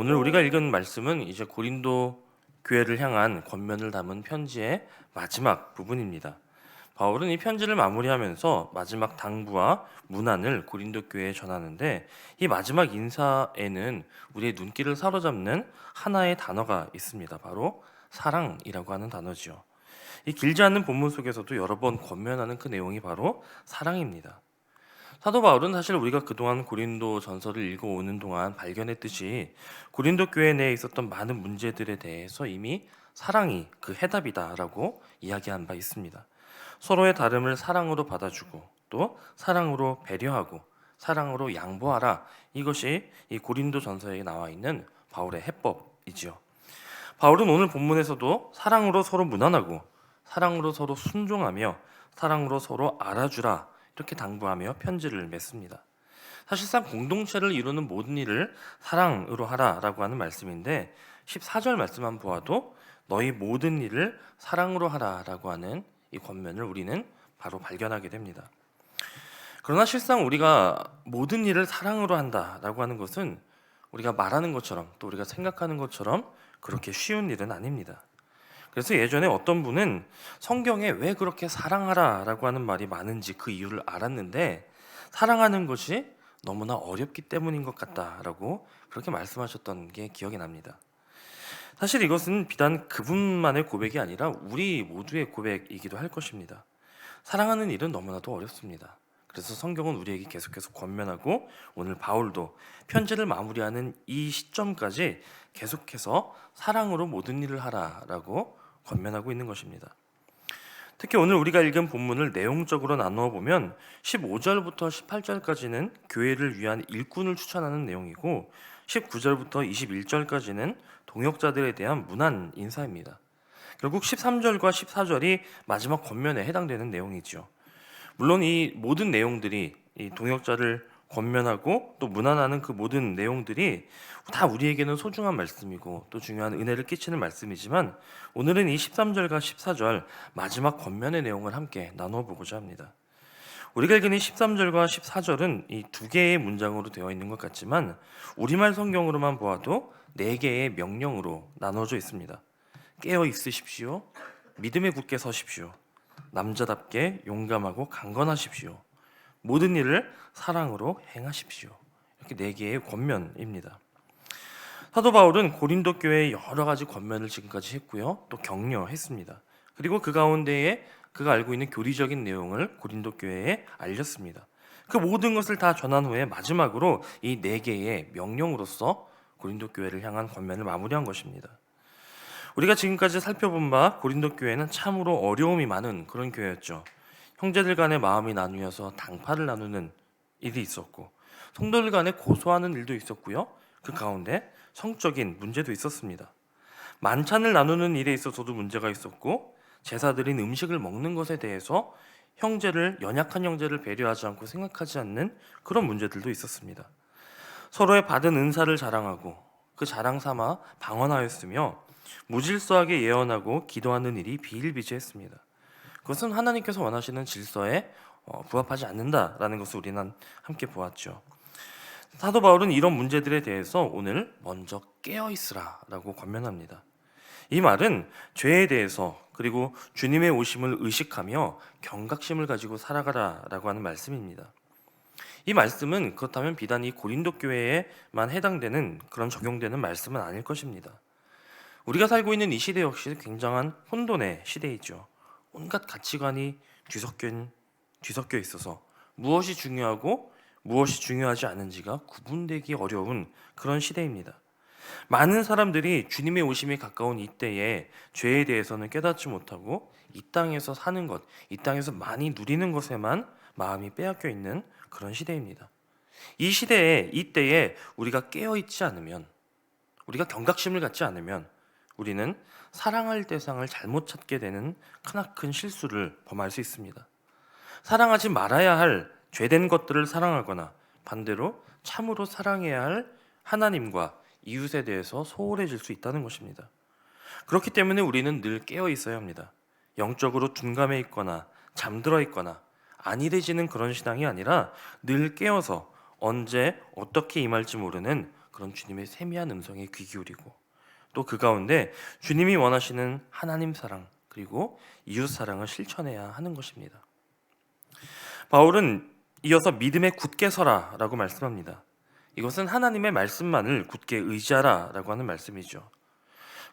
오늘 우리가 읽은 말씀은 이제 고린도 교회를 향한 권면을 담은 편지의 마지막 부분입니다. 바울은 이 편지를 마무리하면서 마지막 당부와 문안을 고린도 교회에 전하는데, 이 마지막 인사에는 우리의 눈길을 사로잡는 하나의 단어가 있습니다. 바로 사랑이라고 하는 단어지요. 이 길지 않는 본문 속에서도 여러 번 권면하는 그 내용이 바로 사랑입니다. 사도 바울은 사실 우리가 그동안 고린도 전서를 읽어오는 동안 발견했듯이 고린도 교회 내에 있었던 많은 문제들에 대해서 이미 사랑이 그 해답이다라고 이야기한 바 있습니다. 서로의 다름을 사랑으로 받아주고 또 사랑으로 배려하고 사랑으로 양보하라, 이것이 이 고린도 전서에 나와 있는 바울의 해법이지요. 바울은 오늘 본문에서도 사랑으로 서로 무난하고 사랑으로 서로 순종하며 사랑으로 서로 알아주라, 이렇게 당부하며 편지를 맺습니다. 사실상 공동체를 이루는 모든 일을 사랑으로 하라라고 하는 말씀인데, 14절 말씀만 보아도 너희 모든 일을 사랑으로 하라라고 하는 이 권면을 우리는 바로 발견하게 됩니다. 그러나 실상 우리가 모든 일을 사랑으로 한다라고 하는 것은 우리가 말하는 것처럼 또 우리가 생각하는 것처럼 그렇게 쉬운 일은 아닙니다. 그래서 예전에 어떤 분은 성경에 왜 그렇게 사랑하라라고 하는 말이 많은지 그 이유를 알았는데, 사랑하는 것이 너무나 어렵기 때문인 것 같다라고 그렇게 말씀하셨던 게 기억이 납니다. 사실 이것은 비단 그분만의 고백이 아니라 우리 모두의 고백이기도 할 것입니다. 사랑하는 일은 너무나도 어렵습니다. 그래서 성경은 우리에게 계속해서 권면하고, 오늘 바울도 편지를 마무리하는 이 시점까지 계속해서 사랑으로 모든 일을 하라라고 권면하고 있는 것입니다. 특히 오늘 우리가 읽은 본문을 내용적으로 나누어 보면 15절부터 18절까지는 교회를 위한 일꾼을 추천하는 내용이고, 19절부터 21절까지는 동역자들에 대한 문안 인사입니다. 결국 13절과 14절이 마지막 권면에 해당되는 내용이죠. 물론 이 모든 내용들이 이 동역자를 권면하고 또 문안하는 그 모든 내용들이 다 우리에게는 소중한 말씀이고 또 중요한 은혜를 끼치는 말씀이지만, 오늘은 이 13절과 14절 마지막 권면의 내용을 함께 나눠 보고자 합니다. 우리가 읽은 이 13절과 14절은 이 두 개의 문장으로 되어 있는 것 같지만 우리말 성경으로만 보아도 네 개의 명령으로 나눠져 있습니다. 깨어 있으십시오. 믿음에 굳게 서십시오. 남자답게 용감하고 강건하십시오. 모든 일을 사랑으로 행하십시오. 이렇게 네 개의 권면입니다. 사도 바울은 고린도 교회에 여러 가지 권면을 지금까지 했고요, 또 격려했습니다. 그리고 그 가운데에 그가 알고 있는 교리적인 내용을 고린도 교회에 알렸습니다. 그 모든 것을 다 전한 후에 마지막으로 이 네 개의 명령으로서 고린도 교회를 향한 권면을 마무리한 것입니다. 우리가 지금까지 살펴본 바 고린도 교회는 참으로 어려움이 많은 그런 교회였죠. 형제들 간의 마음이 나누어서 당파를 나누는 일이 있었고, 성도들 간에 고소하는 일도 있었고요, 그 가운데 성적인 문제도 있었습니다. 만찬을 나누는 일에 있어서도 문제가 있었고, 제사드린 음식을 먹는 것에 대해서 연약한 형제를 배려하지 않고 생각하지 않는 그런 문제들도 있었습니다. 서로의 받은 은사를 자랑하고 그 자랑 삼아 방언하였으며 무질서하게 예언하고 기도하는 일이 비일비재했습니다. 그것은 하나님께서 원하시는 질서에 부합하지 않는다라는 것을 우리는 함께 보았죠. 사도 바울은 이런 문제들에 대해서 오늘 먼저 깨어있으라라고 권면합니다. 이 말은 죄에 대해서 그리고 주님의 오심을 의식하며 경각심을 가지고 살아가라라고 하는 말씀입니다. 이 말씀은 그렇다면 비단 이 고린도 교회에만 해당되는 그런 적용되는 말씀은 아닐 것입니다. 우리가 살고 있는 이 시대 역시 굉장한 혼돈의 시대이죠. 온갖 가치관이 뒤섞여 있어서 무엇이 중요하고 무엇이 중요하지 않은지가 구분되기 어려운 그런 시대입니다. 많은 사람들이 주님의 오심이 가까운 이때에 죄에 대해서는 깨닫지 못하고 이 땅에서 사는 것, 이 땅에서 많이 누리는 것에만 마음이 빼앗겨 있는 그런 시대입니다. 이 시대에, 이때에 우리가 깨어있지 않으면, 우리가 경각심을 갖지 않으면 우리는 사랑할 대상을 잘못 찾게 되는 크나큰 실수를 범할 수 있습니다. 사랑하지 말아야 할 죄된 것들을 사랑하거나 반대로 참으로 사랑해야 할 하나님과 이웃에 대해서 소홀해질 수 있다는 것입니다. 그렇기 때문에 우리는 늘 깨어 있어야 합니다. 영적으로 둔감해 있거나 잠들어 있거나 안일해지는 그런 신앙이 아니라 늘 깨어서 언제 어떻게 임할지 모르는 그런 주님의 세미한 음성에 귀 기울이고 또 그 가운데 주님이 원하시는 하나님 사랑 그리고 이웃 사랑을 실천해야 하는 것입니다. 바울은 이어서 믿음에 굳게 서라라고 말씀합니다. 이것은 하나님의 말씀만을 굳게 의지하라라고 하는 말씀이죠.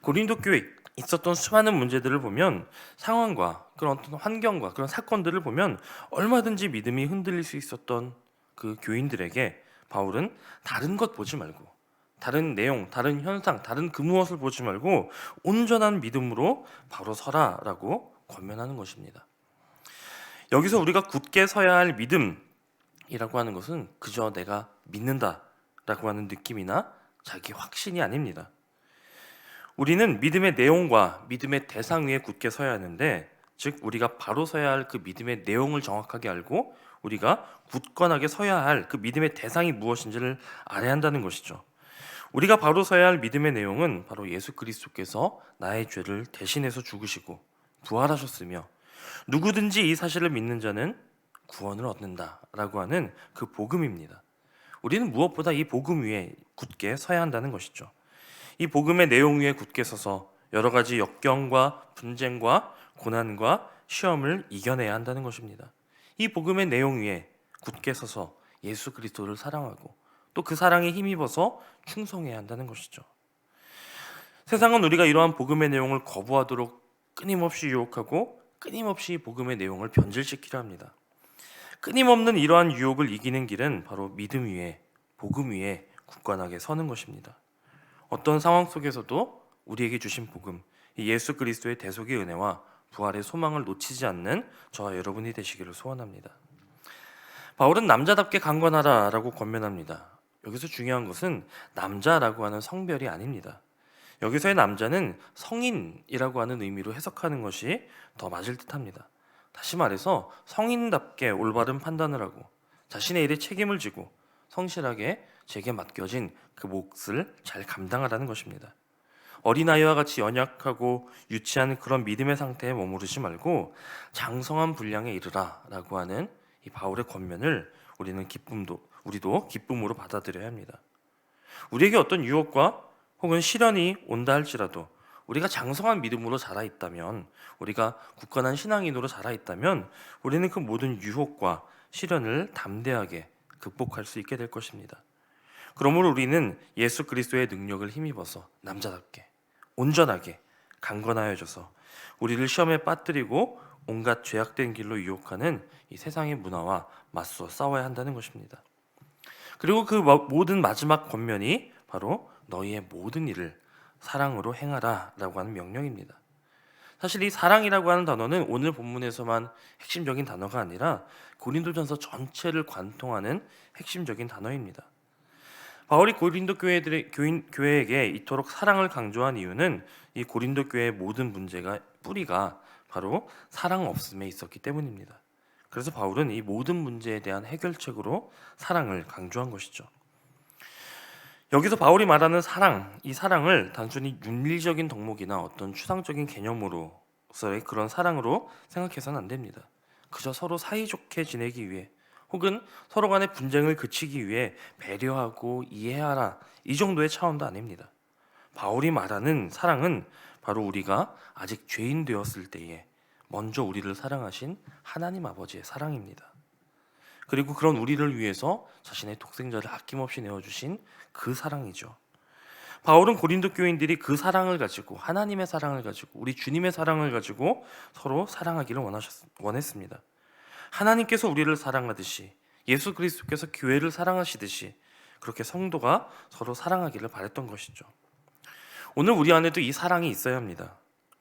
고린도 교회에 있었던 수많은 문제들을 보면 상황과 그런 어떤 환경과 그런 사건들을 보면 얼마든지 믿음이 흔들릴 수 있었던 그 교인들에게 바울은 다른 것 보지 말고 다른 내용, 다른 현상, 다른 그 무엇을 보지 말고 온전한 믿음으로 바로 서라라고 권면하는 것입니다. 여기서 우리가 굳게 서야 할 믿음이라고 하는 것은 그저 내가 믿는다라고 하는 느낌이나 자기 확신이 아닙니다. 우리는 믿음의 내용과 믿음의 대상 위에 굳게 서야 하는데, 즉 우리가 바로 서야 할 그 믿음의 내용을 정확하게 알고 우리가 굳건하게 서야 할 그 믿음의 대상이 무엇인지를 알아야 한다는 것이죠. 우리가 바로 서야 할 믿음의 내용은 바로 예수 그리스도께서 나의 죄를 대신해서 죽으시고 부활하셨으며 누구든지 이 사실을 믿는 자는 구원을 얻는다라고 하는 그 복음입니다. 우리는 무엇보다 이 복음 위에 굳게 서야 한다는 것이죠. 이 복음의 내용 위에 굳게 서서 여러 가지 역경과 분쟁과 고난과 시험을 이겨내야 한다는 것입니다. 이 복음의 내용 위에 굳게 서서 예수 그리스도를 사랑하고 또 그 사랑에 힘입어서 충성해야 한다는 것이죠. 세상은 우리가 이러한 복음의 내용을 거부하도록 끊임없이 유혹하고 끊임없이 복음의 내용을 변질시키려 합니다. 끊임없는 이러한 유혹을 이기는 길은 바로 믿음 위에, 복음 위에 굳건하게 서는 것입니다. 어떤 상황 속에서도 우리에게 주신 복음, 이 예수 그리스도의 대속의 은혜와 부활의 소망을 놓치지 않는 저와 여러분이 되시기를 소원합니다. 바울은 남자답게 강건하라라고 권면합니다. 여기서 중요한 것은 남자라고 하는 성별이 아닙니다. 여기서의 남자는 성인이라고 하는 의미로 해석하는 것이 더 맞을 듯합니다. 다시 말해서 성인답게 올바른 판단을 하고 자신의 일에 책임을 지고 성실하게 제게 맡겨진 그 몫을 잘 감당하라는 것입니다. 어린아이와 같이 연약하고 유치한 그런 믿음의 상태에 머무르지 말고 장성한 분량에 이르라라고 하는 이 바울의 권면을 우리도 기쁨으로 받아들여야 합니다. 우리에게 어떤 유혹과 혹은 시련이 온다 할지라도 우리가 장성한 믿음으로 자라 있다면, 우리가 굳건한 신앙인으로 자라 있다면 우리는 그 모든 유혹과 시련을 담대하게 극복할 수 있게 될 것입니다. 그러므로 우리는 예수 그리스도의 능력을 힘입어서 남자답게 온전하게 강건하여져서 우리를 시험에 빠뜨리고 온갖 죄악된 길로 유혹하는 이 세상의 문화와 맞서 싸워야 한다는 것입니다. 그리고 그 모든 마지막 권면이 바로 너희의 모든 일을 사랑으로 행하라 라고 하는 명령입니다. 사실 이 사랑이라고 하는 단어는 오늘 본문에서만 핵심적인 단어가 아니라 고린도전서 전체를 관통하는 핵심적인 단어입니다. 바울이 고린도 교회에게 이토록 사랑을 강조한 이유는 이 고린도 교회의 모든 뿌리가 바로 사랑 없음에 있었기 때문입니다. 그래서 바울은 이 모든 문제에 대한 해결책으로 사랑을 강조한 것이죠. 여기서 바울이 말하는 사랑, 이 사랑을 단순히 윤리적인 덕목이나 어떤 추상적인 개념으로서의 그런 사랑으로 생각해서는 안 됩니다. 그저 서로 사이좋게 지내기 위해 혹은 서로 간의 분쟁을 그치기 위해 배려하고 이해하라, 이 정도의 차원도 아닙니다. 바울이 말하는 사랑은 바로 우리가 아직 죄인 되었을 때에 먼저 우리를 사랑하신 하나님 아버지의 사랑입니다. 그리고 그런 우리를 위해서 자신의 독생자를 아낌없이 내어주신 그 사랑이죠. 바울은 고린도 교인들이 그 사랑을 가지고, 하나님의 사랑을 가지고, 우리 주님의 사랑을 가지고 서로 사랑하기를 원했습니다. 하나님께서 우리를 사랑하듯이, 예수 그리스도께서 교회를 사랑하시듯이 그렇게 성도가 서로 사랑하기를 바랬던 것이죠. 오늘 우리 안에도 이 사랑이 있어야 합니다.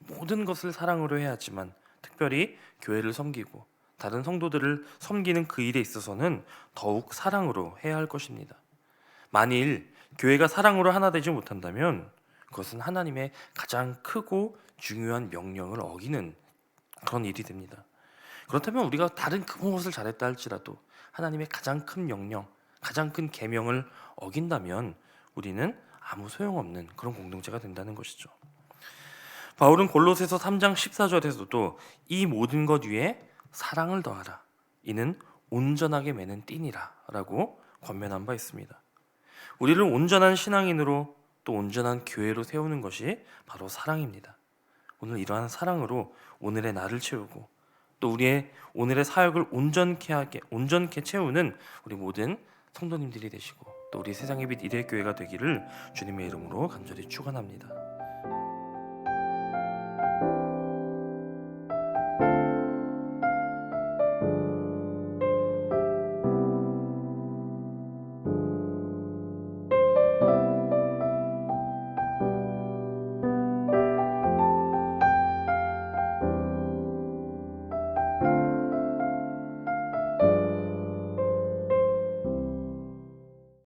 모든 것을 사랑으로 해야 하지만 특별히 교회를 섬기고 다른 성도들을 섬기는 그 일에 있어서는 더욱 사랑으로 해야 할 것입니다. 만일 교회가 사랑으로 하나 되지 못한다면 그것은 하나님의 가장 크고 중요한 명령을 어기는 그런 일이 됩니다. 그렇다면 우리가 다른 그 무엇을 잘했다 할지라도 하나님의 가장 큰 명령, 가장 큰 계명을 어긴다면 우리는 아무 소용없는 그런 공동체가 된다는 것이죠. 바울은 골로새서 3장 14절에서도 이 모든 것 위에 사랑을 더하라, 이는 온전하게 매는 띠니라 라고 권면한 바 있습니다. 우리를 온전한 신앙인으로 또 온전한 교회로 세우는 것이 바로 사랑입니다. 오늘 이러한 사랑으로 오늘의 나를 채우고 또 우리의 오늘의 사역을 온전케 채우는 우리 모든 성도님들이 되시고 또 우리 세상의 빛 이대교회가 되기를 주님의 이름으로 간절히 축원합니다.